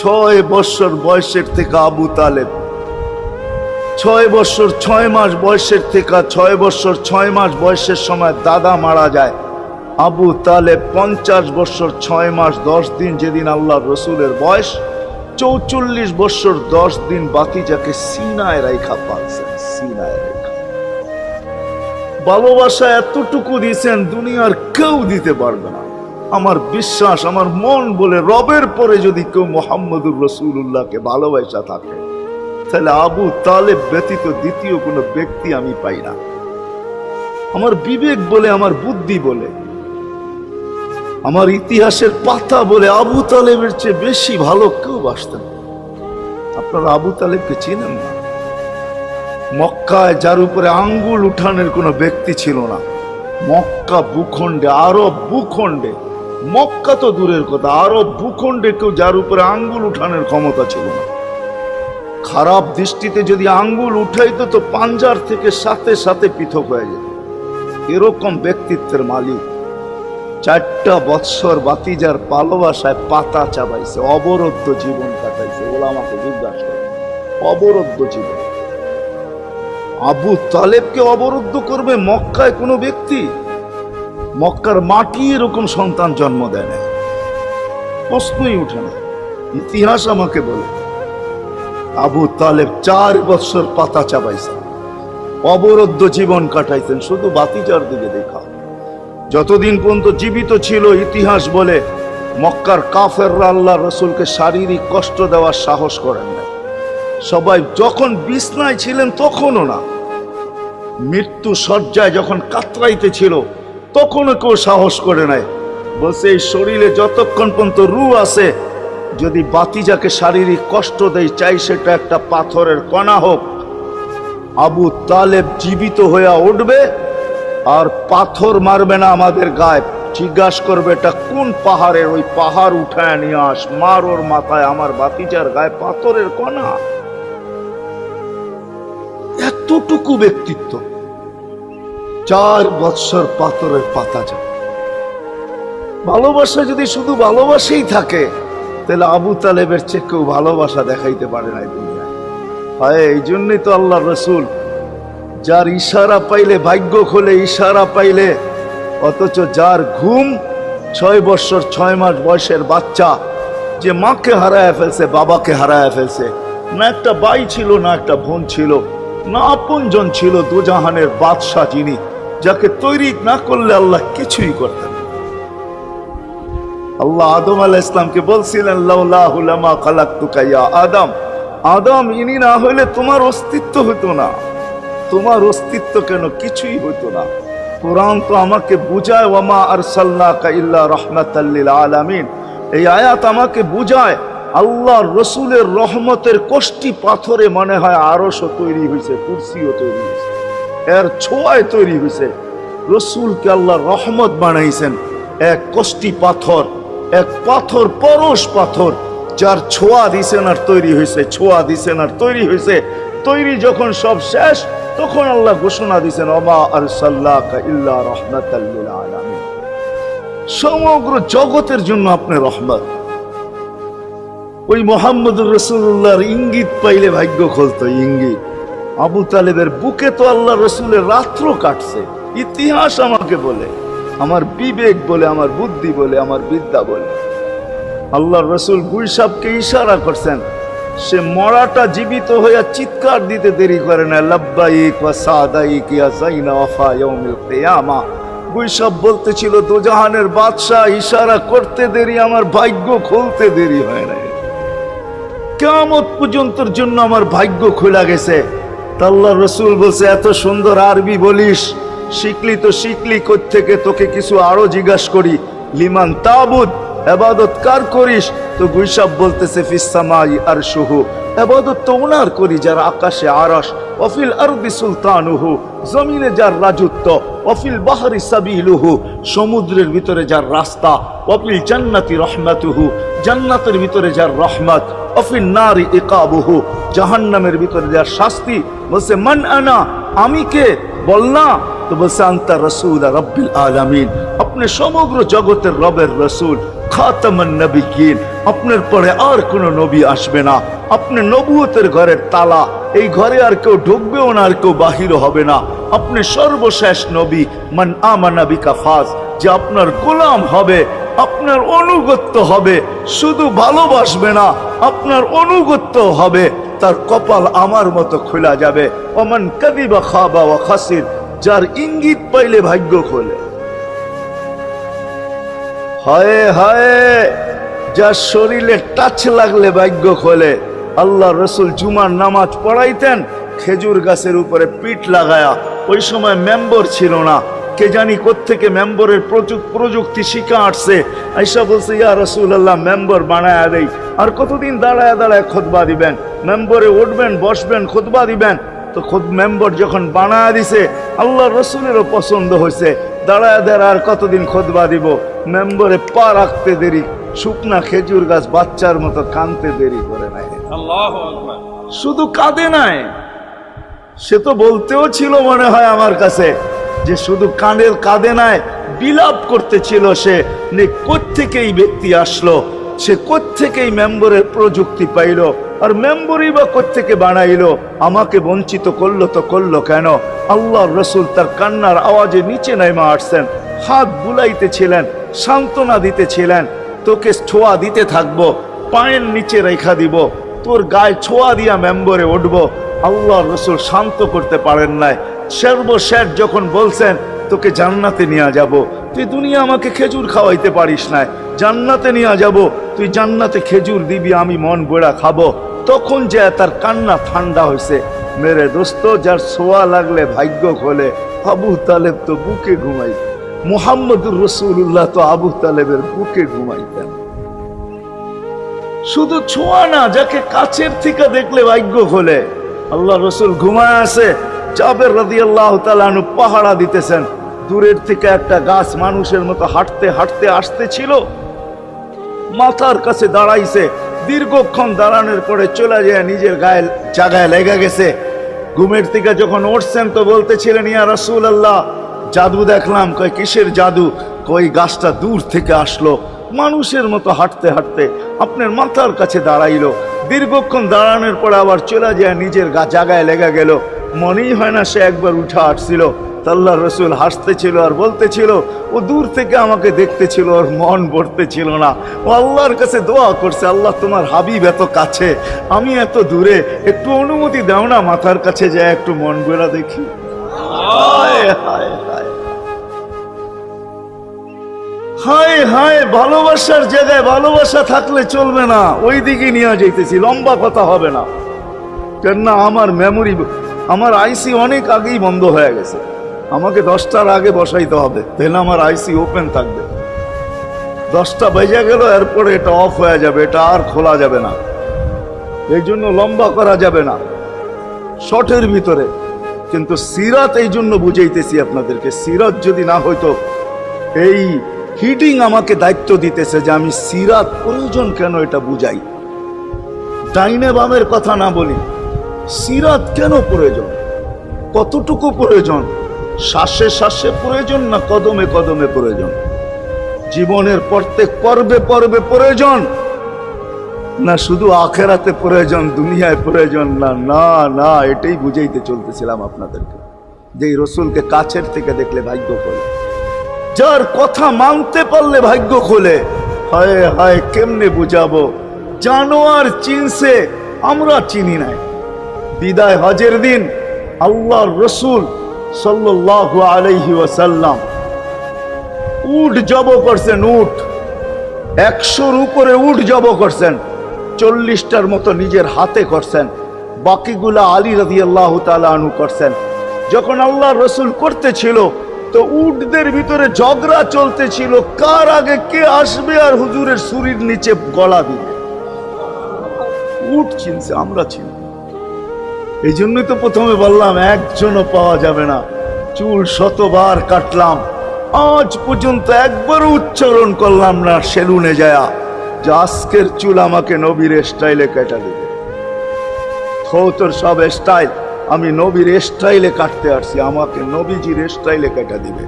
6 বছর বয়সের থেকে আবু তালেব 6 বছর 6 মাস বয়সের থেকে 6 বছর 6 মাস বয়সের সময় দাদা মারা যায়। আবু তালেব 50 বছর 6 মাস 10 দিন যেদিন আল্লাহ রসুলের বয়স 44 বছর 10 দিন বাতিজাকে সিনায় রাইখা পালছেন। সিনায় রাইখা ভালোবাসা এতটুকু দিয়েছেন দুনিয়ার কেউ দিতে পারবে না। আমার বিশ্বাস, আমার মন বলে রবের পরে যদি কেউ মুহাম্মদুর রাসূলুল্লাহকে ভালোবাসা থাকে তাহলে আবু তালেব ব্যতীত দ্বিতীয় কোনো ব্যক্তি আমি পাই না। আমার বিবেক বলে, আমার বুদ্ধি বলে, আমার ইতিহাসের পাতা বলে আবু তালেবের চেয়ে বেশি ভালো কেউ বাসতেন। আপনারা আবু তালেবকে চিনেন না? মক্কায় যার উপরে আঙ্গুল উঠানের কোনো ব্যক্তি ছিল না। মক্কা ভূখণ্ডে, আরব ভূখণ্ডে, মক্কা তো দূরের কথা, আরব ভূখণ্ডে কেউ যার উপরে আঙ্গুল উঠানের ক্ষমতা ছিল না। খারাপ দৃষ্টিতে যদি আঙ্গুল উঠাইতো তো পাঞ্জার থেকে সাথে সাথে পৃথক হয়ে যেত। এরকম ব্যক্তিত্বের মালিক 4টা বৎসর বাতিজার ভালোবাসায় পাতা চাবাইছে, অবরুদ্ধ জীবন কাটাইছে। ওলামাকে জিজ্ঞাসা করে, অবরুদ্ধ জীবন। আবু তালেবকে অবরুদ্ধ করবে মক্কায় কোনো ব্যক্তি? মক্কার মাটি এরকম সন্তান জন্ম দেয় না, প্রশ্নই উঠে না। ইতিহাস আমাকে বলে আবু তালেব 4 বছর পাতা চাবাইছে, অবরুদ্ধ জীবন কাটাইছেন। শুধু বাতিজার দিকে দেখা, যতদিন পর্যন্ত জীবিত ছিল ইতিহাস বলে মক্কার কাফেররা আল্লাহ রসুলকে শারীরিক কষ্ট দেওয়ার সাহস করেন না। সবাই যখন বিছনায় ছিলেন তখনও না, মৃত্যু শয্যায় যখন কাতরাইতে ছিল তখনও কেউ সাহস করে নাই। বলছে এই শরীরে যতক্ষণ পর্যন্ত রূহ আছে, যদি বাতিজাকে শারীরিক কষ্ট দেয়, চাই সেটা একটা পাথরের কণা হোক, আবু তালেব জীবিত হয়ে উঠবে আর পাথর মারবে না আমাদের গায়ে। জিজ্ঞাসা করবে এটা কোন পাহাড়ের, ওই পাহাড় উঠায় নিয়ে আস, মার ওর মাথায়, আমার বাতিজার গায়ে পাথরের কণা। এতটুকু ব্যক্তিত্ব, 4 বৎসর পাথরের পাতা যায়। ভালোবাসা যদি শুধু ভালোবাসাই থাকে তাহলে আবু তালেবের চেয়ে কেউ ভালোবাসা দেখাইতে পারে না দুনিয়ায়। হয় এই জন্যই তো আল্লাহ রসুল যার ইশারা পাইলে ভাগ্য খোলে, ইশারা পাইলে, অথচ যার ঘুম 6 বছর 6 মাস বয়সের বাচ্চা যে মাকে হারায় ফেলছে, বাবাকে হারায় ফেলছে, না একটা ভাই ছিল, না একটা বোন ছিল, না আপনজন ছিল, দুজাহানের বাদশাহ যিনি, যাকে তৈরি না করলে আল্লাহ কিছুই করতেন। আল্লাহ আদম আলাইহিস সালামকে বলছিলেন লাউলাহু লামা খালাকতুকা ইয়া আদম, আদম ইনি না হইলে তোমার অস্তিত্ব হতো না। তোমার অস্তিত্ব কেন, কিছুই হতো না। কোরআন তো আমাকে বুঝায় ওয়ামা আরসালনাকা ইল্লা রাহমাতাল লিল আলামিন। এই আয়াত আমাকে বুঝায় আল্লাহর রসুলের রহমতের কোষ্টি পাথরে মনে হয় আরশও তৈরি হয়েছে, কুরসিও তৈরি হয়েছে, এর ছোঁয়ায় তৈরি হয়েছে। রসুলকে আল্লাহ রহমত বানাইছেন, এক কোষ্টি পাথর, এক পাথর, পরশ পাথর, যার ছোঁয়া দিছেন আর তৈরি হয়েছে, ছোঁয়া দিছেন আর তৈরি হয়েছে। তৈরি যখন সব শেষ তখন আল্লাহ ঘোষণা দিছেন ওমা আরসালনাকা ইল্লা রাহমাতাল লিল আলামিন। সমগ্র জগতের জন্য আপনি রহমত। ওই মুহাম্মদুর রাসূলুল্লাহর ইঙ্গিত পাইলে ভাগ্য খুলতো, ইঙ্গিত। আবু তালেবের বুকে তো আল্লাহ রসুলের রাত্র কাটছে। ইতিহাস আমাকে বলে, আমার বিবেক বলে, আমার বুদ্ধি বলে, আমার বিদ্যা বলে। আল্লাহ রসুল গুইসাবকে ইশারা করছেন, সে মরাটা জীবিত হইয়া চিৎকার দিতে দেরি করে না, লাব্বাইক ওয়া সাদাইক ইয়া যাইনা ওয়াফা ইয়াউমিল কিয়ামা। গুইসাব বলতেছিল দোজাহানের বাদশাহ, ইশারা করতে দেরি, আমার ভাগ্য খুলতে দেরি হয় না, কিয়ামত পর্যন্তর জন্য আমার ভাগ্য খোলা গেছে। আল্লাহ রসুল বলছে এত সুন্দর আরবি বলিস, শিখলি তো শিখলি কোত্থেকে, তোকে কিছু আরো জিজ্ঞাসা করি, লিমান তাবুদ, ইবাদত কার করিস? তো গুইসাব বলতেছে ফিস সামাই আরশুহু, ইবাদত তো ওনার করি যার আকাশে আরশ, ওয়াফিল আরদি সুলতানুহু, জমিনে যার রাজত্ব, ওয়াফিল বাহরি সাবিলুহু, সমুদ্রের ভিতরে যার রাস্তা, ওয়াফিল জান্নাতি রহমাতুহু, জান্নাতের ভিতরে যার রহমত, ওয়াফিন নারি ইকাবুহু, জাহান্নামের ভিতরে যার শাস্তি। বলছে মান আনা, আমি কে? বল না। তো বলছে আনতা রাসূল রাব্বিল আলামিন, আপনি সমগ্র জগতের রবের রসুল, খাতামান নবিয়্যিন, আপনার পরে আর কোন নবী আসবে না, আপনি নবুয়তের ঘরের তালা, এই ঘরে আর কেউ ঢুকবেও না, আর কেউ বাহির হবে না, আপনি সর্বশেষ নবী। মান আমানা বিকা ফাজ, যে আপনার গোলাম হবে, আপনার অনুগত্য হবে, শুধু ভালোবাসবে না, আপনার অনুগত্য হবে, তার কপাল আমার মতো খোলা যাবে। ওমান কাযিবা খাবা ওয়া খাসির, যার ইঙ্গিত পাইলে ভাগ্য খোলে। হায় হায়, যার শরীরে টাচ লাগলে ভাগ্য খোলে। আল্লাহ রসুল জুমার নামাজ পড়াইতেন খেজুর গাছের উপরে পিঠ লাগায়া। ওই সময় মেম্বর ছিল না, কে জানি কোত্থেকে মেম্বরের প্রযুক্তি শিখা আসছে। আইসা বলছে, ইয়া রাসূলুল্লাহ, মেম্বর বানায়া দেই। আর কতদিন দাঁড়ায় দাঁড়ায় খুতবা দিবেন, মেম্বরে উঠবেন বসবেন খুতবা দিবেন। তো মেম্বর যখন বানায়া দিছে, আল্লাহ রসুলেরও পছন্দ হয়েছে, দাঁড়ায় দাঁড়ায় আর কতদিন খুতবা দিব। মেম্বরে পা রাখতে দেরি, শুকনা খেজুর গাছ বাচ্চার মতো কাঁদতে দেরি করে নাই। আল্লাহু আকবার। শুধু কাঁদে নাই, সে তো বলতেও ছিল মনে হয় আমার কাছে যে শুধু কাঁদে নাই, বিলাপ করতেছিল সে, কোত্থেকে এই ব্যক্তি আসলো, সে কোত্থেকে এই মেম্বরের প্রযুক্তি পাইলো, আর মেম্বরই বা কোত্থেকে বানাইলো, আমাকে বঞ্চিত করলো তো করলো কেন? আল্লাহর রসুল তার কান্নার আওয়াজে নিচে নাইমা আসছেন, হাত বুলাইতেছিলেন, সান্ত্বনা দিতেছিলেন, তোকে ছোঁয়া দিতে থাকবো, পায়ের নিচে রেখা দিব, তোর গায়ে ছোঁয়া দিয়া মেম্বরে উঠবো। আল্লাহর রসুল শান্ত করতে পারেন নাই। সর্বশেষ যখন বলছেন, তোকে জান্নাতে নিয়ে যাব, তুই দুনিয়া আমাকে খেজুর খাওয়াইতে পারিস না, জান্নাতে নিয়ে যাব, তুই জান্নাতে খেজুর দিবি, আমি মন গোড়া খাবো। তখন যে তার কান্না ঠান্ডা হয়েছে। মেরে দোস্ত, যার ছোঁয়া লাগলে ভাগ্য খোলে। আবু তালেব তো বুকে ঘুমাইতেন, মুহাম্মদুর রাসূলুল্লাহ তো আবু তালেবের বুকে ঘুমাইতেন। শুধু ছোঁয়া না, যাকে কাছের থেকে দেখলে ভাগ্য খোলে। আল্লাহ রসুল ঘুমায় আছে, জাবের রাদিয়াল্লাহু তাআলা আনহু পাহারা দিতেছেন। দূরের থেকে একটা গাছ মানুষের মতো হাঁটতে হাঁটতে আসতেছিল, মাথার কাছে দাঁড়াইছে। দীর্ঘক্ষণ দাঁড়ানোর পরে চলে যায়, নিজের গায়ে জায়গায় লেগে গেছে। ঘুমের থেকে যখন উঠছেন তো বলতেছিলেন, ইয়া রাসূলুল্লাহ, জাদু দেখলাম। কয়, কিসের জাদু? কই, গাছটা দূর থেকে আসলো, মানুষের মতো হাঁটতে হাঁটতে আপনার মাথার কাছে দাঁড়াইলো। দীর্ঘক্ষণ দাঁড়ানোর পরে আবার চলে যায়, নিজের জায়গায় লেগে গেল। মনেই হয় না সে একবার উঠা আসছিল। আল্লাহ রসুল হাসতেছিল আর বলতেছিল, ও দূর থেকে আমাকে দেখতেছিল, ওর মন ভরতেছিল না। ও আল্লাহর কাছে দোয়া করছে, আল্লাহ তোমার হাবিব এত কাছে, আমি এত দূরে, একটু অনুমতি দাও না, মাথার কাছে যায় একটু মন ভরা দেখি। হায় হায় হায় হায় হায়, ভালোবাসার জায়গায় ভালোবাসা থাকলে চলবে না, ওই দিকে নিয়ে যাইতেছি, লম্বা কথা হবে না। কেননা আমার মেমোরি, আমার আইসি অনেক আগেই বন্ধ হয়ে গেছে, আমাকে 10টার আগে বসাইতে হবে, তাহলে আমার আইসি ওপেন থাকবে। 10টা বেজে গেল, এরপরে এটা অফ হয়ে যাবে, এটা আর খোলা যাবে না। এই জন্য লম্বা করা যাবে না, শর্টের ভিতরে। কিন্তু সিরাত এই জন্য বুঝাইতেছি আপনাদেরকে, সিরাত যদি না হইতো, এই হিটিং আমাকে দায়িত্ব দিতেছে যে আমি সিরাত প্রয়োজন কেন এটা বুঝাই। ডাইনে বামের কথা না বলি, সিরাত কেন প্রয়োজন, কতটুকু প্রয়োজন, শ্বাসে শ্বাসে প্রয়োজন না কদমে কদমে প্রয়োজন, জীবনের প্রত্যেক পর্বে পর্বে প্রয়োজন, না শুধু আখেরাতে প্রয়োজন, দুনিয়ায় প্রয়োজন না? না না, এটাই বুঝাইতে চলতেছিলাম আপনাদেরকে, যে এই রসুলকে কাছের থেকে দেখলে ভাগ্য খোলে, যার কথা মানতে পারলে ভাগ্য খোলে। হায় হায়, কেমনে বুঝাবো? জানোয়ার চিনছে, আমরা চিনি নাই। বিদায় হজের দিন আল্লাহর রসুল সাল্লাল্লাহু আলাইহি ওয়াসাল্লাম উট জব করছেন, উট 100-র উপরে উট জব করছেন, 40টার মতো নিজের হাতে করছেন, বাকিগুলা আলী রাদিয়াল্লাহু তাআলা আনহু করছেন। যখন আল্লাহর রসুল করতেছিল তো উটদের ভিতরে ঝগড়া চলতেছিল, কার আগে কে আসবে আর হুজুরের ছুরির নিচে গলা দিবে। উট চিনছে, আমরা চিনি। এই জন্যই তো প্রথমে বললাম, একজনও পাওয়া যাবে না। চুল শতবার কাটলাম, আজ পর্যন্ত একবারও উচ্চারণ করলাম না সেলুনে যায়া যে আজকের চুল আমাকে নবীর স্টাইলে কেটে দেবে। তোর সব স্টাইল, আমি নবীর স্টাইলে কাটতে আসছি, আমাকে নবীজির স্টাইলে কেটে দিবে।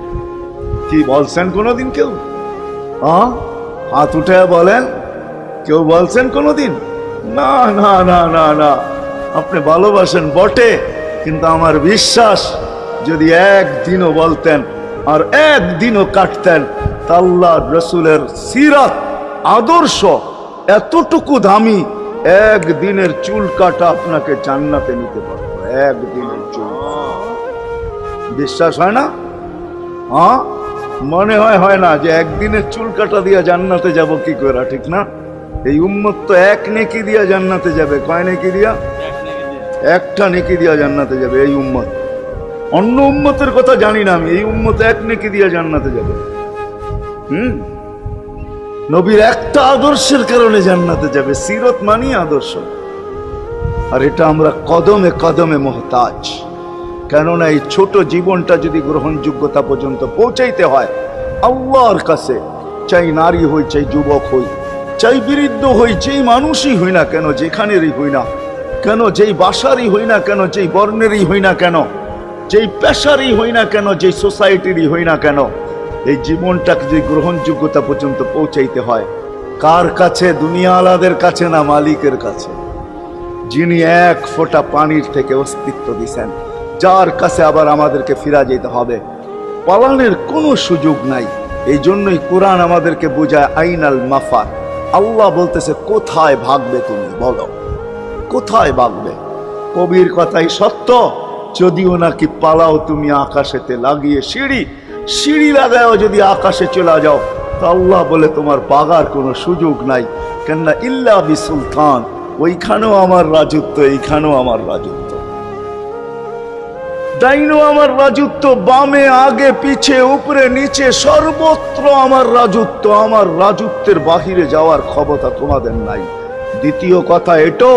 কি বলছেন কোনোদিন কেউ? হাত উঠে বলেন, কেউ বলছেন কোনোদিন? না না না না না। আপনি ভালোবাসেন বটে, কিন্তু আমার বিশ্বাস যদি একদিনও বলতেন আর একদিনও কাটতেন, তা আল্লাহ রসুলের সিরাত আদর্শ এতটুকু দামি, একদিনের চুল কাটা আপনাকে জান্নাতে নিতে পারবো। একদিনের চুল। বিশ্বাস হয় না? মনে হয় না যে একদিনের চুল কাটা দিয়ে জান্নাতে যাব কি করে, ঠিক না? এই উম্মত তো এক নেকি দিয়া জান্নাতে যাবে। কয় নেকি দিয়া? একটা নেকি দিয়া জান্নাতে যাবে এই উম্মত। অন্য উম্মতের কথা জানি না আমি, এই উম্মত এক নেকি দিয়া জান্নাতে যাবে। নবীর একটা আদর্শের কারণে জান্নাতে যাবে। সিরত মানি আদর্শ। আর এটা আমরা কদমে কদমে মুহতাজ। কেননা এই ছোট জীবনটা যদি গ্রহণযোগ্যতা পর্যন্ত পৌঁছাইতে হয় আল্লাহর কাছে, চাই নারী হই, চাই যুবক হই, চাই বৃদ্ধ হই, যেই মানুষই হই না কেন, যেখানেরই হই না কেন, যেই বাসারই হই না কেন, যেই বর্ণেরই হই না কেন, যেই পেশারই হই না কেন, যেই সোসাইটিরই হই না কেন, এই জীবনটাকে যে গ্রহণযোগ্যতা পর্যন্ত পৌঁছাইতে হয় কার কাছে? দুনিয়া আলাদের কাছে না, মালিকের কাছে, যিনি এক ফোঁটা পানির থেকে অস্তিত্ব দিছেন, যার কাছে আবার আমাদেরকে ফিরা যেতে হবে। পালানোর কোনো সুযোগ নাই। এই জন্যই কোরআন আমাদেরকে বোঝায় আইনাল মাফার। আল্লাহ বলতেছে কোথায় ভাগবে তুমি, বলো কোথায় ভাগবে? কবির কথাই সত্য, যদিও নাকি পালাও তুমি আকাশেতে লাগিয়ে সিঁড়ি লাগাও, যদি আকাশে চলে যাও তো আল্লাহ বলে তোমার পাগার কোনো সুযোগ নাই। কেননা ইল্লা বি সুলতান, ওইখানেও আমার রাজত্ব, এইখানেও আমার রাজত্ব, ডাইনো আমার রাজত্ব, বামে আগে পিছে উপরে নিচে সর্বত্র আমার রাজত্ব। আমার রাজত্বের বাহিরে যাওয়ার ক্ষমতা তোমাদের নাই। দ্বিতীয় কথা এটো,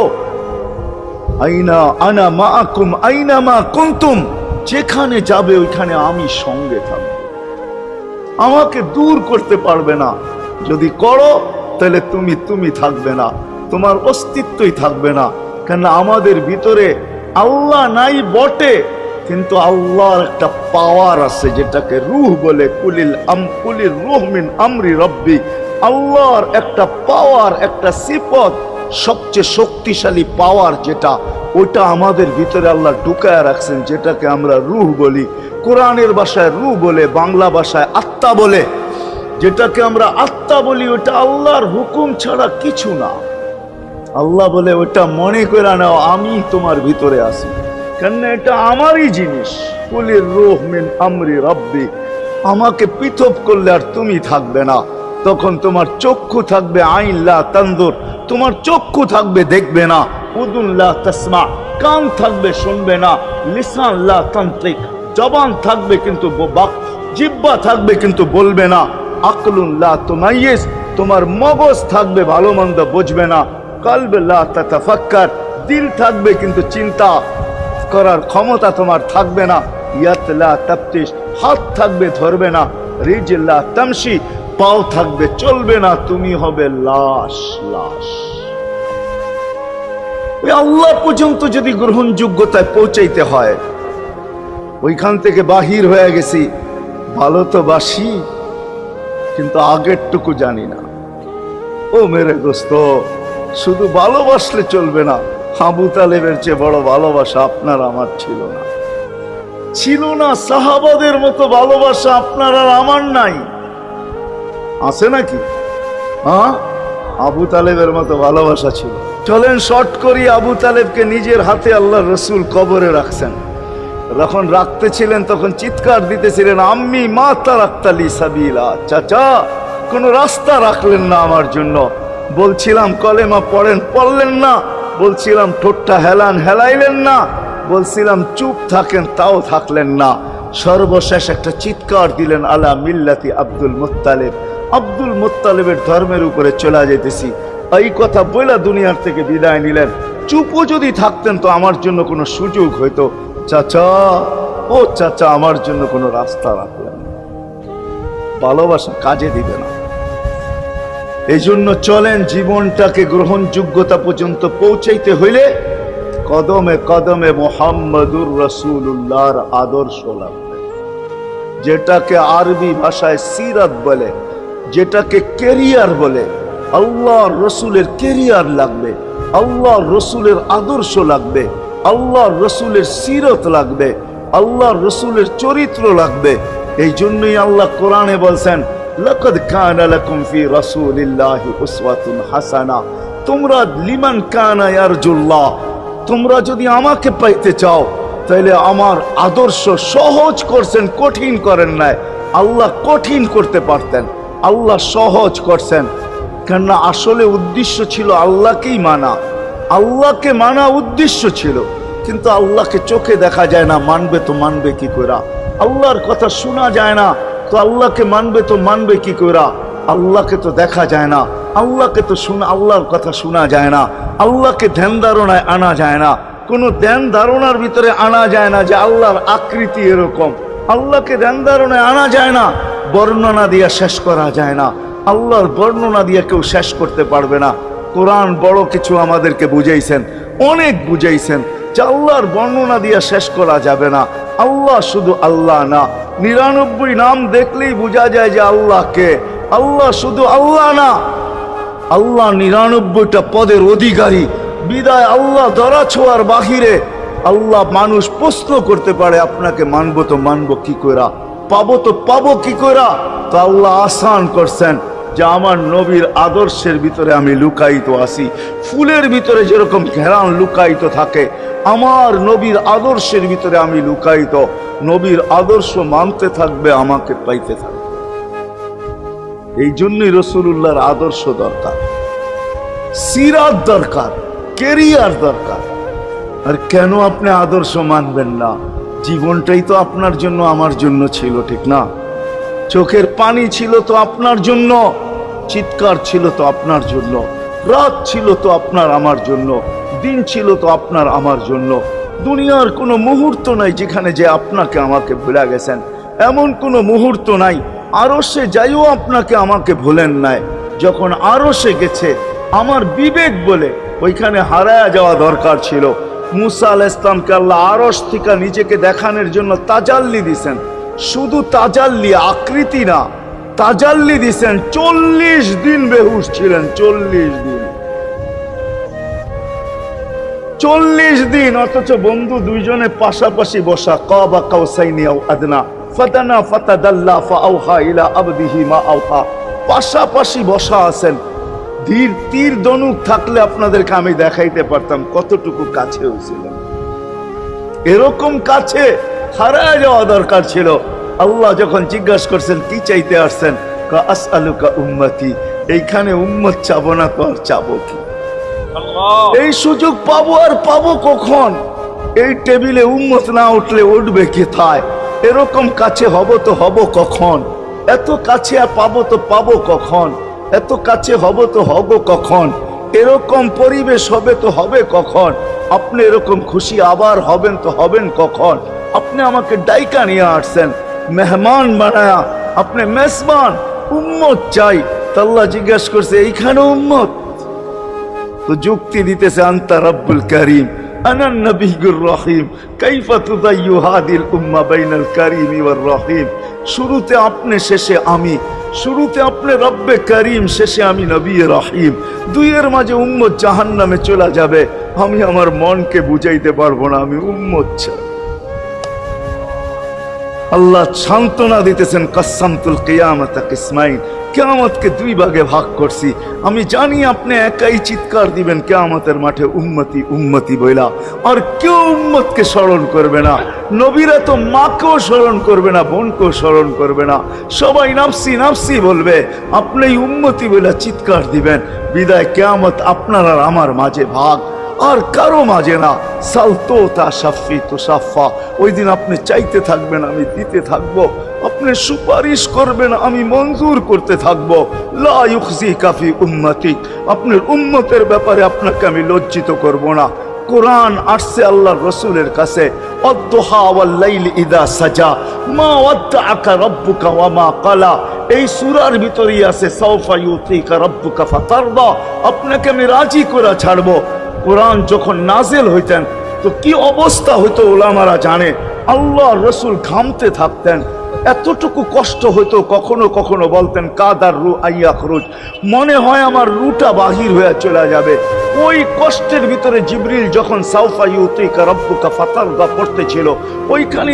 আইনা আনা মাআকুম আইনা মা কুনতুম, যেখানে যাবে ওইখানে আমি সঙ্গে থাকব। আমাকে দূর করতে পারবে না। যদি করো তাহলে তুমি থাকবে না, তোমার অস্তিত্বই থাকবে না। কেন আমাদের ভিতরে আল্লাহ নাই বটে, কিন্তু আল্লাহর একটা পাওয়ার আছে যেটাকে রূহ বলে। কুলির রূহ মিন আমরি রব্বি। আল্লাহর একটা পাওয়ার, একটা সিফত, সবচেয়ে শক্তিশালী পাওয়ার যেটা, ওটা আমাদের ভিতরে আল্লাহ ঢুকায় রাখছেন, যেটাকে আমরা রূহ বলি। কোরআনের ভাষায় রূহ বলে, বাংলা ভাষায় আত্মা বলে। যেটাকে আমরা আত্মা বলি ওটা আল্লাহর হুকুম ছাড়া কিছু না। আল্লাহ বলে ওটা মনে করে নাও আমি তোমার ভিতরে আছি, কেন এটা আমারই জিনিস। কুলির রূহ মিন আমরি রব্বি। আমাকে পৃথক করলে আর তুমি থাকবে না। তখন তোমার চক্ষু থাকবে আইন লা তানজুর, তোমার চক্ষু থাকবে দেখবে না। উদুন লা তাসমা, কান থাকবে শুনবে না। লিসান লা তানতিক, জবান থাকবে কিন্তু জিহ্বা থাকবে কিন্তু বলবে না। আকলুন লা তুমাইয়িজ, তোমার মগজ থাকবে ভালো মন্দ বুঝবে না। কলব লা তাতাফাক্কার, দিল থাকবে কিন্তু চিন্তা করার ক্ষমতা তোমার থাকবে না। ইয়াত লা তাফতিশ, হাত থাকবে ধরবে না। রিজল লা তামশি, পাও থাকবে চলবে না। তুমি হবে লাশ। আল্লাহ পর্যন্ত যদি গ্রহণযোগ্যতায় পৌঁছাইতে হয়, ওইখান থেকে বাহির হয়ে গেছি। ভালো তো বাসি, কিন্তু আগেরটুকু জানি না। ও মেরে দোস্ত, শুধু ভালোবাসলে চলবে না। আবু তালেবের চেয়ে বড় ভালোবাসা আপনার আমার ছিল না। সাহাবাদের মতো ভালোবাসা আপনার আর আমার নাই। আছে নাকি? আবু তালেবের মতো ভালোবাসা ছিল। চলেন শর্ট করি। আবু তালেবকে নিজের হাতে আল্লাহ রসুল কবরে রাখছেন। যখন রাখতেছিলেন তখন চিৎকার দিতেছিলেন, আম্মি মা তারাক্তালি সাবিলা, চাচা কোন রাস্তা রাখলেন না আমার জন্য। বলছিলাম কলেমা পড়লেন না। বলছিলাম ঠোঁটটা হেলাইলেন না। বলছিলাম চুপ থাকেন, তাও থাকলেন না। সর্বশেষ একটা চিৎকার দিলেন, আলা মিল্লাতি আব্দুল মুত্তালিব, আব্দুল মুত্তালিবের ধর্মের উপরে চলে যেতেছি। এই কথা বলে দুনিয়ার থেকে বিদায় নিলেন। চুপও যদি থাকতেন তো আমার জন্য কোনো সুযোগ হইতো। চাচা, ও চাচা, আমার জন্য কোনো রাস্তা রাখলেন না। ভালোবাসা কাজে দিবে না। এই জন্য চলেন জীবনটাকে গ্রহণযোগ্যতা পর্যন্ত পৌঁছাইতে হইলে কদমে কদমে মুহাম্মাদুর রাসূলুল্লাহর আদর্শ লাগবে, যেটাকে আরবি ভাষায় সিরাত বলে, যেটাকে কেরিয়ার বলে। আল্লাহর রসুলের কেরিয়ার লাগবে, আল্লাহর রসুলের আদর্শ লাগবে, আল্লাহর রসুলের সিরত লাগবে, আল্লাহর রসুলের চরিত্র লাগবে। এই জন্যই আল্লাহ কোরআনে বলছেন, লাকাদ কানা লাকুম ফি রাসূলিল্লাহি উসওয়াতুন হাসানা। তোমরা লিমান কানা ইয়ারজুল্লাহ, তোমরা যদি আমাকে পাইতে চাও তাহলে আমার আদর্শ সহজ করছেন, কঠিন করেন নাই। আল্লাহ কঠিন করতে পারতেন, আল্লাহ সহজ করছেন। কেননা আসলে উদ্দেশ্য ছিল আল্লাহকেই মানা, আল্লাহকে মানা উদ্দেশ্য ছিল। কিন্তু আল্লাহকে চোখে দেখা যায় না, মানবে তো মানবে কি করে? আল্লাহর কথা শোনা যায় না, তো আল্লাহকে মানবে তো মানবে কি করে? আল্লাহকে তো দেখা যায় না, আল্লাহকে তো আল্লাহর কথা শোনা যায় না, আল্লাহকে ধ্যান ধারণায় আনা যায় না, কোনো ধ্যান ধারণার ভিতরে আনা যায় না যে আল্লাহর আকৃতি এরকম। আল্লাহকে ধ্যান ধারণায় আনা যায় না, বর্ণনা দিয়া শেষ করা যায় না। আল্লাহর বর্ণনা দিয়ে কেউ শেষ করতে পারবে না। কোরআন বড় কিছু আমাদেরকে বুঝাইছেন, অনেক বুঝাইছেন যে আল্লাহর বর্ণনা দিয়ে শেষ করা যাবে না। আল্লাহ শুধু আল্লাহ না, 99 নাম দেখলেই বোঝা যায় যে আল্লাহকে। আল্লাহ শুধু আল্লাহ না, আল্লাহ 99টা পদের অধিকারী। বিদায় আল্লাহ ধরা ছোঁয়ার বাহিরে আল্লাহ মানুষ প্রশ্ন করতে পারে, আপনাকে মানবো তো মানবো কি কইরা, পাবো তো পাবো কি কইরা? তো আল্লাহ আসান করছেন যে আমার নবীর আদর্শের ভিতরে আমি লুকায়িত আছি। ফুলের ভিতরে যেরকম ঘেরান লুকায়িত থাকে, আমার নবীর আদর্শের ভিতরে আমি লুকায়িত। নবীর আদর্শ মানতে থাকবে, আমাকে পাইতে থাকবে। এই জন্যই রাসূলুল্লাহর আদর্শ দরকার, সিরাত দরকার, কেরিয়ার দরকার। আর কেন আপনি আদর্শ মানবেন না? জীবনটাই তো আপনার জন্য আমার জন্য ছিল, ঠিক না? চোখের পানি ছিল তো আপনার জন্য, চিৎকার ছিল তো আপনার জন্য, রাত ছিল তো আপনার আমার জন্য, দিন ছিল তো আপনার আমার জন্য। দুনিয়ার কোনো মুহূর্ত নাই যেখানে যে আপনাকে আমাকে ভুলে গেছেন, এমন কোনো মুহূর্ত নাই। আরশে যাইও আপনাকে আমাকে ভুলেন নাই। যখন আরশে গেছে আমার বিবেক বলে ওইখানে হারায়া যাওয়া দরকার ছিল। মুসা আলাইহিস সালামকে আল্লাহ আরশ থেকে নিজেকে দেখানোর জন্য তাজাল্লি দিছেন। শুধু তাজাল্লি, আকৃতি না, তাজাল্লি দিছেন। 40 দিন বেহুশ ছিলেন, 40 দিন, 40 দিন। অথচ বন্ধু দুইজনে পাশাপাশি বসা, কাবা কাউসাইনি আও আদনা ফাতানা ফাতাদাল্লা ফাআওহা ইলা আবদিহি মা আওহা, পাশাপাশি বসা আছেন। তীর ধনুক থাকলে আপনাদেরকে আমি দেখাইতে পারতাম কতটুকু কাছে হয়েছিলেন। এরকম কাছে হারায় যাওয়া দরকার ছিল। আল্লাহ যখন জিজ্ঞাসা করছেন কি চাইতে আসছেন, আসআলুকা উম্মতি, এইখানে উম্মত চাবো না তো আর চাবো কি? এই সুযোগ পাবো আর পাবো কখন? এই টেবিলে উম্মত না উঠলে উঠবে কোথায়? এরকম কাছে হব তো হব কখন? এত কাছে পাবো তো পাবো কখন? এত কাছে হব তো হব কখন? এরকম পরিবেশ হবে তো হবে কখন? আপনি এরকম খুশি আবার হবেন তো হবেন কখন? আপনি আমাকে ডাইকা নিয়ে আসছেন, মেহমান বানায়া, আপনি মেজবান, উম্মত চাই। আল্লাহ জিজ্ঞাসা করছে এইখানে উম্মত? তো যুক্তি দিতেছে, আনতা রব্বুল করিম আনান নবিয়্যুর রহিম কাইফা তুদাইয়ু হাদিল উম্মাহ বাইনাল কারীমি ওয়ার রহিম। শুরুতে আপনি, শেষে আমি। শুরুতে আপনি রব্বে করিম, শেষে আমি নবী রহিম। দুইয়ের মাঝে উম্মত জাহান্নামে চলে যাবে। আমি আমার মনকে বুঝাইতে পারবো না আমি উম্মত চাই। আল্লাহ সান্ত্বনা দিতেছেন, কাসসামতুল কিয়ামাতা কিসমাইন, কিয়ামতকে 2 ভাগে ভাগ করছি। আমি জানি আপনি একাই চিৎকার দিবেন কিয়ামতের মাঠে, উম্মতি উম্মতি বইলা। আর কেউ উম্মতকে স্মরণ করবে না। নবীরা তো মাকেও স্মরণ করবে না, বোনকেও স্মরণ করবে না। সবাই নাফসি নাফসি বলবে, আপনি উম্মতি বইলা চিৎকার দিবেন। বিদায় কিয়ামত আপনার আর আমার মাঝে ভাগ, আর কারো মাঝে না। সালতো তা সাফি তো সাফা, ওই দিন আপনি চাইতে থাকবেন, আমি দিতে থাকবো। আপনি সুপারিশ করবেন, আমি মঞ্জুর করতে থাকবো। লা ইউখজিকা ফি উম্মতিক, আপনার উম্মতের ব্যাপারে আপনাকে আমি লজ্জিত করব না। কোরআন আসছে আল্লাহর রাসূলের কাছে, আদ-দুহা ওয়াল লাইল ইদা সাজা মা ওয়াদ্দাআকা রাব্বুকা ওয়া মা ক্বালা। এই সূরার ভিতরেই আছে সাওফা ইউতিকা রাব্বুকা ফাতারদা, আপনাকে আমি রাজি করে ছাড়বো। কোরআন যখন নাজেল হইতেন তো কি অবস্থা হইতো ওলামারা জানে। আল্লাহ রসুল ঘামতে থাকতেন, এতটুকু কষ্ট হইতো, কখনো কখনো বলতেন কাদার রু আইয়া খরচ, মনে হয় আমার রুটা বাহির হয়ে চলে যাবে। ওই কষ্টের ভিতরে জিবরিল যখন সাউফা ইউতিকা রাব্বুকা ফাতারদা পড়তেছিল, ওইখানে